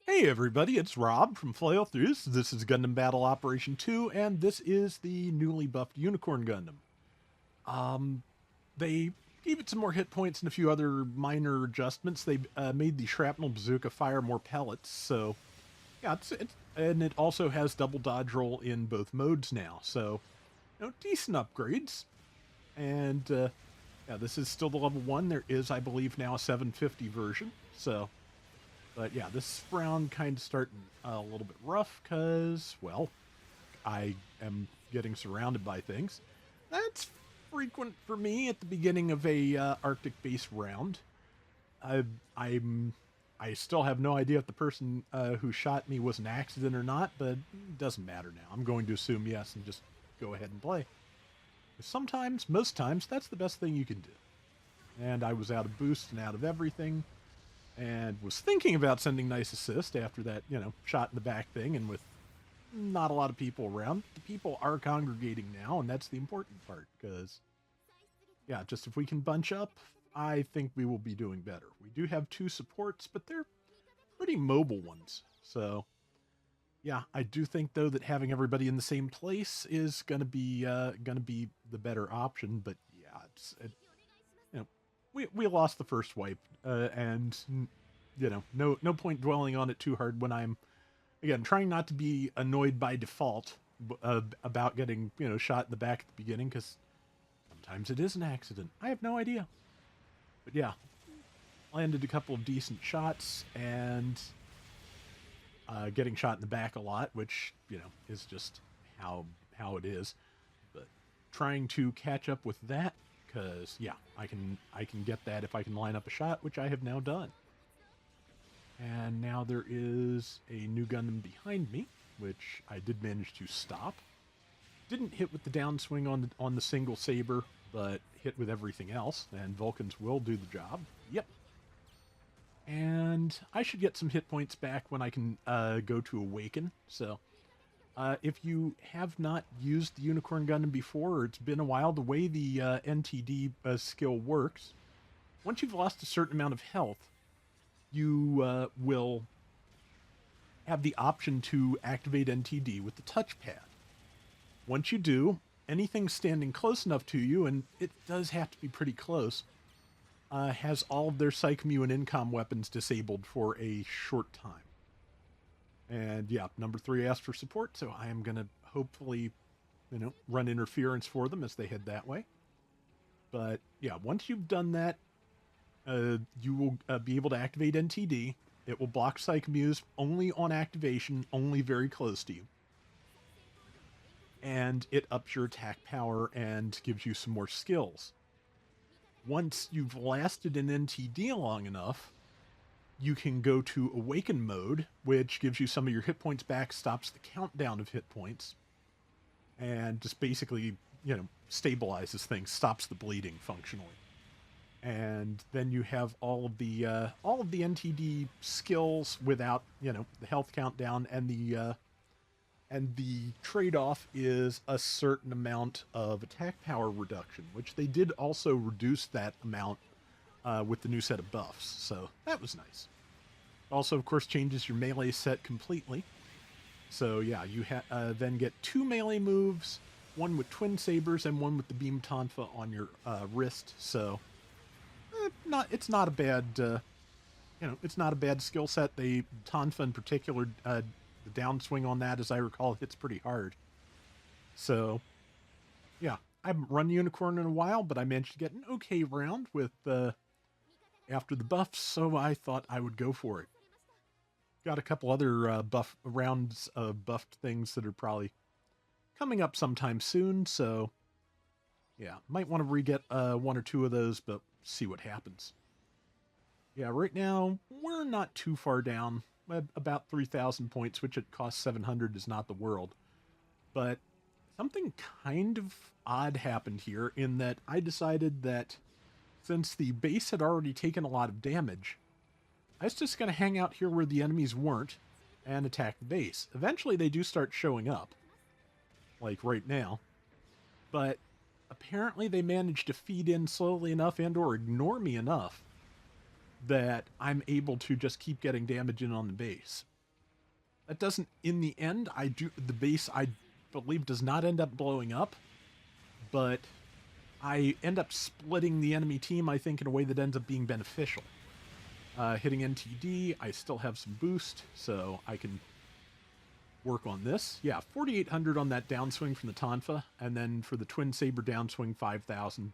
Hey everybody, it's Rob from Flailthroughs. This is Gundam Battle Operation 2, and this is the newly buffed Unicorn Gundam. They gave it some more hit points and a few other minor adjustments. They made the shrapnel bazooka fire more pellets, so yeah, and it also has double dodge roll in both modes now, so decent upgrades. And yeah, this is still the level 1. There is, I believe, now a 750 version, so but yeah, this round kind of starting a little bit rough because, well, I am getting surrounded by things. That's frequent for me at the beginning of a Arctic base round. I, I'm I still have no idea if the person who shot me was an accident or not, but it doesn't matter now. I'm going to assume yes and just go ahead and play. Sometimes, most times, that's the best thing you can do. And I was out of boost and out of everything, and was thinking about sending nice assist after that, shot in the back thing, and with not a lot of people around. The people are congregating now, and that's the important part, because, yeah, just if we can bunch up, I think we will be doing better. We do have 2 supports, but they're pretty mobile ones. So, yeah, I do think, though, that having everybody in the same place is gonna be the better option, but yeah, you know, we lost the first wipe, and no point dwelling on it too hard when I'm again trying not to be annoyed by default about getting shot in the back at the beginning, because sometimes it is an accident. I have no idea, but yeah, landed a couple of decent shots and getting shot in the back a lot, which is just how it is. But trying to catch up with that, because yeah, I can get that if I can line up a shot, which I have now done. And now there is a new Gundam behind me, which I did manage to stop. Didn't hit with the downswing on the single saber, but hit with everything else, and Vulcans will do the job. Yep. And I should get some hit points back when I can go to awaken. So if you have not used the Unicorn Gundam before, or it's been a while, the way the NTD skill works, once you've lost a certain amount of health, you will have the option to activate NTD with the touchpad. Once you do, anything standing close enough to you, and it does have to be pretty close, has all of their Psychmu and Incom weapons disabled for a short time. And yeah, number 3 asked for support, so I am going to hopefully, run interference for them as they head that way. But yeah, once you've done that, you will be able to activate NTD. It will block Psychmus only on activation, only very close to you. And it ups your attack power and gives you some more skills. Once you've lasted in NTD long enough, you can go to awaken mode, which gives you some of your hit points back, stops the countdown of hit points, and just basically, stabilizes things, stops the bleeding functionally. And then you have all of the NTD skills without the health countdown, and the trade-off is a certain amount of attack power reduction, which they did also reduce that amount with the new set of buffs, so that was nice. Also, of course, changes your melee set completely. So yeah, you then get 2 melee moves, one with twin sabers and one with the beam tonfa on your wrist. So it's not a bad it's not a bad skill set. The tonfa in particular, the downswing on that, as I recall, hits pretty hard. So yeah, I haven't run Unicorn in a while, but I managed to get an okay round with after the buffs, so I thought I would go for it. Got a couple other buff rounds of buffed things that are probably coming up sometime soon, so yeah, might want to re-get 1 or 2 of those, but see what happens. Yeah, right now, we're not too far down, about 3,000 points, which it costs 700 is not the world. But something kind of odd happened here in that I decided that since the base had already taken a lot of damage, I was just going to hang out here where the enemies weren't and attack the base. Eventually they do start showing up, like right now, but apparently they managed to feed in slowly enough and or ignore me enough that I'm able to just keep getting damage in on the base. That doesn't, in the end, the base, I believe, does not end up blowing up, but I end up splitting the enemy team, I think, in a way that ends up being beneficial. Hitting NTD, I still have some boost, so I can work on this. Yeah, 4,800 on that downswing from the Tonfa, and then for the Twin Saber downswing, 5,000.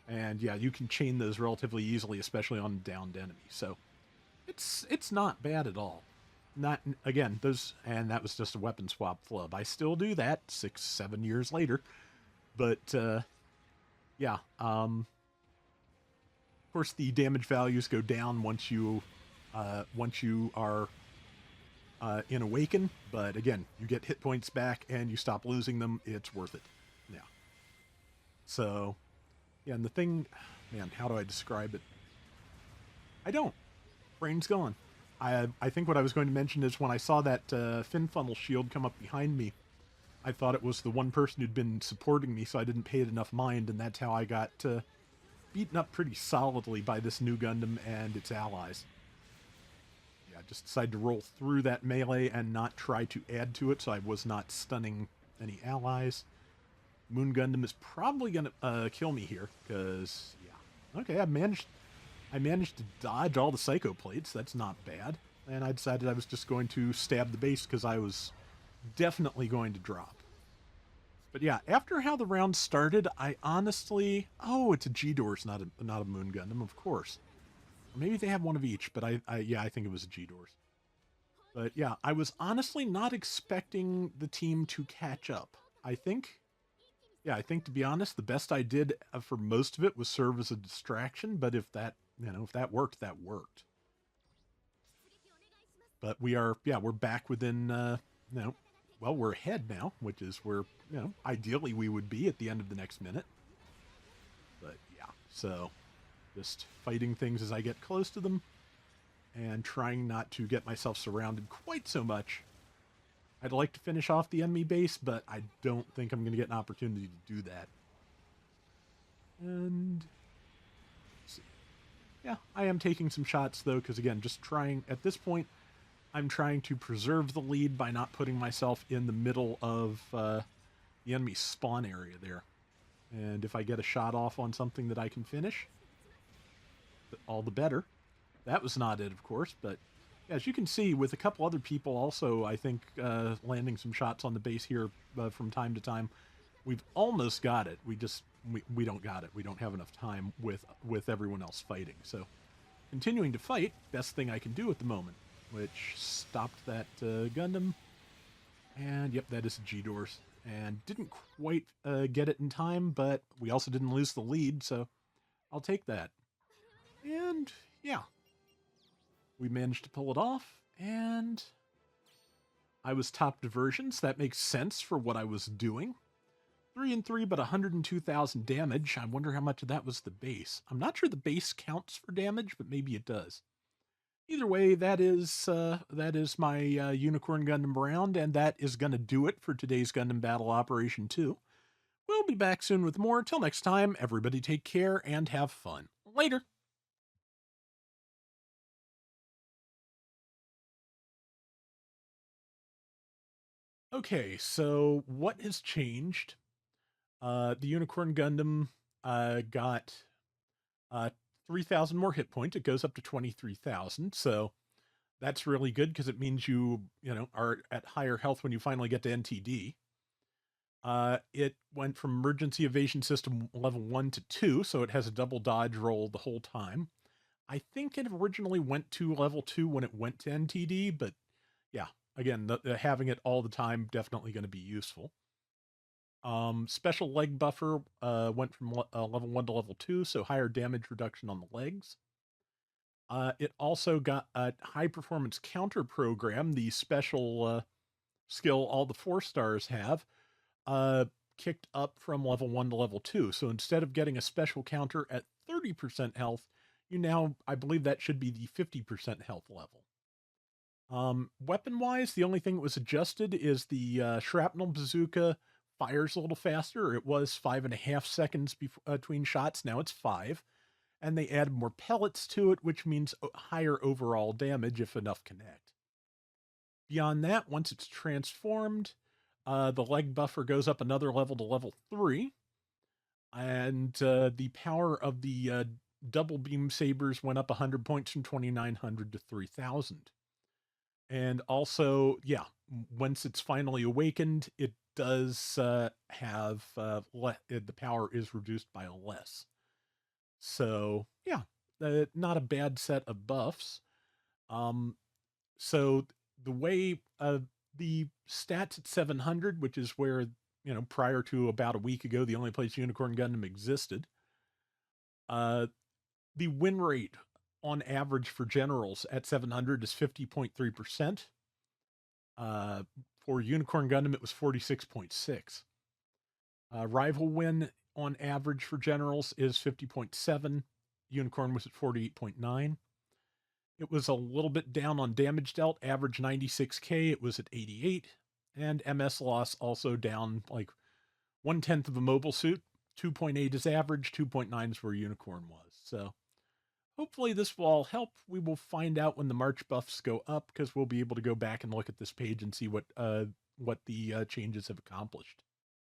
And yeah, you can chain those relatively easily, especially on downed enemy. So it's not bad at all. Not again, those, and that was just a weapon swap flub. I still do that 6-7 years later, but yeah. Of course, the damage values go down once you are in awaken. But again, you get hit points back and you stop losing them. It's worth it. Yeah. So yeah, and the thing, man, how do I describe it? I don't. Brain's gone. I think what I was going to mention is when I saw that fin funnel shield come up behind me, I thought it was the one person who'd been supporting me, so I didn't pay it enough mind, and that's how I got beaten up pretty solidly by this new Gundam and its allies. Yeah, I just decided to roll through that melee and not try to add to it, so I was not stunning any allies. Moon Gundam is probably going to kill me here, because, yeah. Okay, I managed to dodge all the Psycho Plates. That's not bad. And I decided I was just going to stab the base because I was definitely going to drop. But yeah, after how the round started, I honestly... Oh, it's a G-Doors, not a Moon Gundam, of course. Or maybe they have one of each, but yeah, I think it was a G-Doors. But yeah, I was honestly not expecting the team to catch up. I think, to be honest, the best I did for most of it was serve as a distraction, but if that worked, that worked. But we're back within, well, we're ahead now, which is where, ideally we would be at the end of the next minute. But yeah, so just fighting things as I get close to them and trying not to get myself surrounded quite so much. I'd like to finish off the enemy base, but I don't think I'm going to get an opportunity to do that. And yeah, I am taking some shots, though, because, again, just trying... At this point, I'm trying to preserve the lead by not putting myself in the middle of the enemy spawn area there. And if I get a shot off on something that I can finish, all the better. That was not it, of course, but as you can see, with a couple other people also, I think, landing some shots on the base here from time to time, we've almost got it. We don't got it. We don't have enough time with everyone else fighting. So continuing to fight, best thing I can do at the moment, which stopped that Gundam. And yep, that is a G-Doors. And didn't quite get it in time, but we also didn't lose the lead, so I'll take that. And yeah, we managed to pull it off, and I was top diversions. That makes sense for what I was doing. 3 and 3, but 102,000 damage. I wonder how much of that was the base. I'm not sure the base counts for damage, but maybe it does. Either way, that is my Unicorn Gundam round, and that is going to do it for today's Gundam Battle Operation 2. We'll be back soon with more. Till next time, everybody take care and have fun. Later. Okay, so what has changed? The Unicorn Gundam got 3,000 more hit points. It goes up to 23,000, so that's really good because it means you are at higher health when you finally get to NTD. It went from emergency evasion system level 1 to 2, so it has a double dodge roll the whole time. I think it originally went to level 2 when it went to NTD, but yeah, again, having it all the time definitely going to be useful. Special leg buffer went from level 1 to level 2, so higher damage reduction on the legs. It also got a high performance counter program, the special skill all the 4-stars have, kicked up from level 1 to level 2. So instead of getting a special counter at 30% health, you now, I believe that should be the 50% health level. Weapon-wise, the only thing that was adjusted is the shrapnel bazooka fires a little faster. It was 5.5 seconds between shots. Now it's 5. And they added more pellets to it, which means higher overall damage if enough connect. Beyond that, once it's transformed, the leg buffer goes up another level to level 3, and the power of the double beam sabers went up 100 points from 2,900 to 3,000. And also, yeah, once it's finally awakened, it does have the power is reduced by less. So yeah, not a bad set of buffs. So the way the stats at 700, which is where, prior to about a week ago, the only place Unicorn Gundam existed, the win rate on average for generals at 700 is 50.3%. For Unicorn Gundam, it was 46.6. Rival win on average for generals is 50.7. Unicorn was at 48.9. It was a little bit down on damage dealt, average 96k, it was at 88. And MS loss also down like 1/10 of a mobile suit. 2.8 is average, 2.9 is where Unicorn was. So hopefully this will all help. We will find out when the March buffs go up, because we'll be able to go back and look at this page and see what the changes have accomplished.